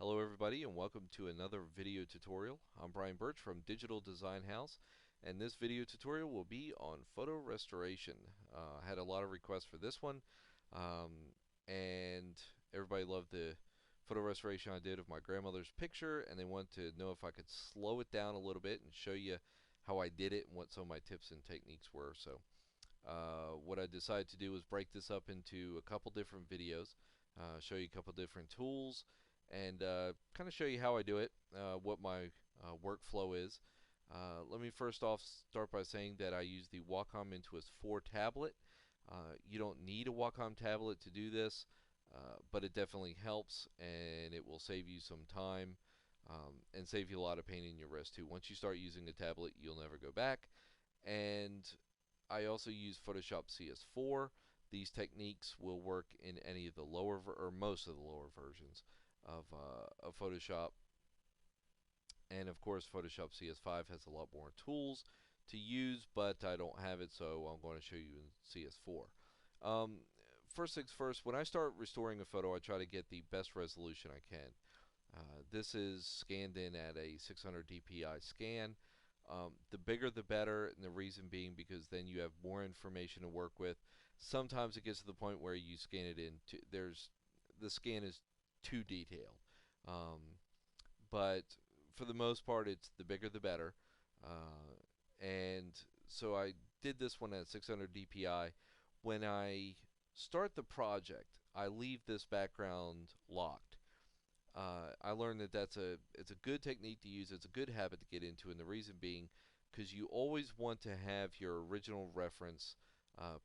Hello everybody and welcome to another video tutorial. I'm Brian Birch from Digital Design House, and this video tutorial will be on photo restoration. I had a lot of requests for this one, and everybody loved the photo restoration I did of my grandmother's picture, and they want to know if I could slow it down a little bit and show you how I did it and what some of my tips and techniques were. What I decided to do was break this up into a couple different videos, show you a couple different tools, and kind of show you how I do it, what my workflow is. Let me first off start by saying that I use the Wacom Intuos 4 tablet. You don't need a Wacom tablet to do this, but it definitely helps, and it will save you some time and save you a lot of pain in your wrist too. Once you start using a tablet, you'll never go back. And I also use Photoshop CS4. These techniques will work in any of the lower or most of the lower versions of Photoshop. And of course, Photoshop CS5 has a lot more tools to use, but I don't have it, so I'm going to show you in CS4. Um, First things first, when I start restoring a photo, I try to get the best resolution I can. This is scanned in at a 600 dpi scan. The bigger the better, and the reason being because then you have more information to work with. Sometimes it gets to the point where you scan it in. The scan is too detailed, but for the most part, it's the bigger the better. And so I did this one at 600 dpi. When I start the project, I leave this background locked. I learned that it's a good technique to use. It's a good habit to get into, and the reason being because you always want to have your original reference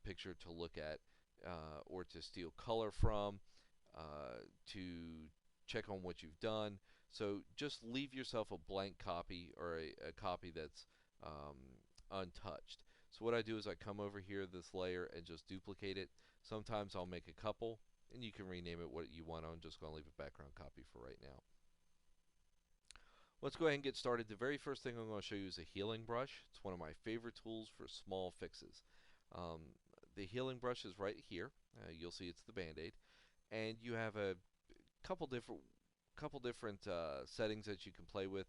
picture to look at, or to steal color from, to check on what you've done. So just leave yourself a blank copy, or a copy that's untouched. So what I do is I come over here this layer and just duplicate it. Sometimes I'll make a couple, and you can rename it what you want. I'm just going to leave a background copy for right now. Let's go ahead and get started. The very first thing I'm going to show you is a healing brush. It's one of my favorite tools for small fixes. Um, the healing brush is right here. You'll see it's the Band-Aid, and you have a couple different settings that you can play with.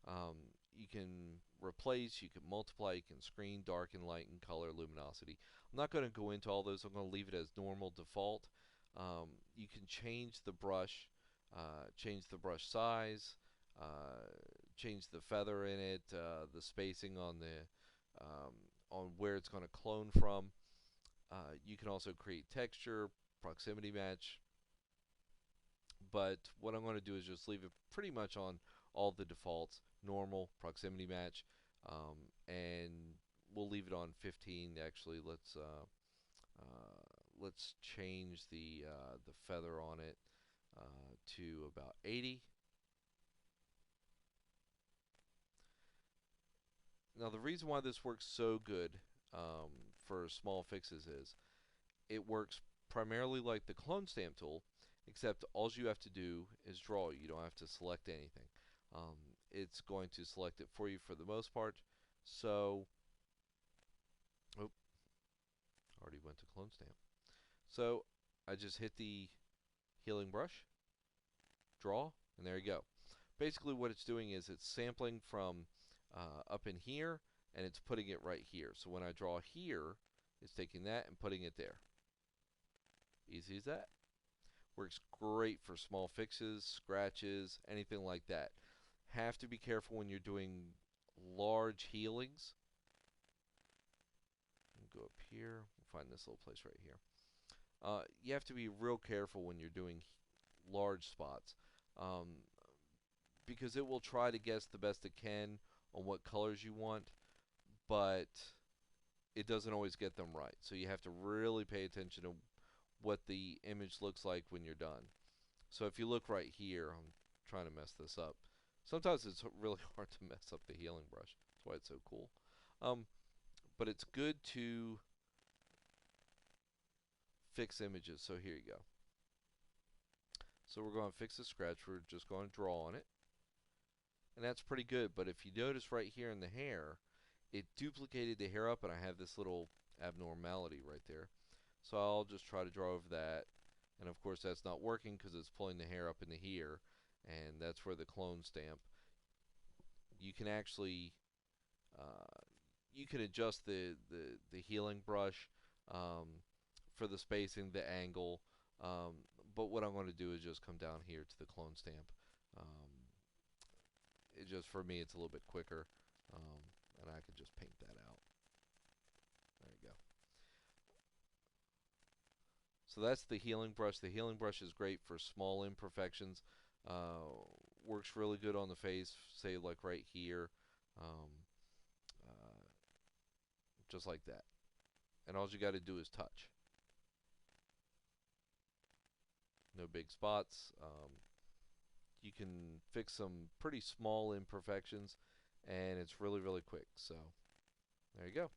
Um, you can replace, you can multiply, you can screen, darken, lighten, color, luminosity. I'm not going to go into all those. I'm going to leave it as normal default. You can change the brush, change the brush size, change the feather in it, the spacing on where it's going to clone from. You can also create texture, proximity match, but what I'm going to do is just leave it pretty much on all the defaults, normal, proximity match, and we'll leave it on 15. Actually, let's change the feather on it to about 80. Now the reason why this works so good for small fixes is it works primarily like the clone stamp tool, except all you have to do is draw. You don't have to select anything. Um, it's going to select it for you for the most part. So, oh, already went to clone stamp. So I just hit the healing brush, draw, and there you go. Basically what it's doing is it's sampling from up in here, and it's putting it right here. So when I draw here, it's taking that and putting it there. Easy as that. Works great for small fixes, scratches, anything like that. Have to be careful when you're doing large healings. Go up here. We'll find this little place right here. You have to be real careful when you're doing large spots, um, because it will try to guess the best it can on what colors you want, but it doesn't always get them right. So you have to really pay attention to what the image looks like when you're done. So if you look right here, I'm trying to mess this up. Sometimes it's really hard to mess up the healing brush. That's why it's so cool. But it's good to fix images. So here you go. So we're going to fix the scratch. We're just going to draw on it. And that's pretty good. But if you notice right here in the hair, it duplicated the hair up, and I have this little abnormality right there. So I'll just try to draw over that. And of course that's not working because it's pulling the hair up into here. and that's where the clone stamp. You can actually uh, you can adjust the healing brush for the spacing, the angle. But what I'm going to do is just come down here to the clone stamp. Um, it just for me it's a little bit quicker, and I can just paint that out. There you go. So that's the healing brush. The healing brush is great for small imperfections. Uh, Works really good on the face, say like right here, um, uh, just like that. And all you got to do is touch. No big spots. You can fix some pretty small imperfections, and it's really, really quick. So there you go.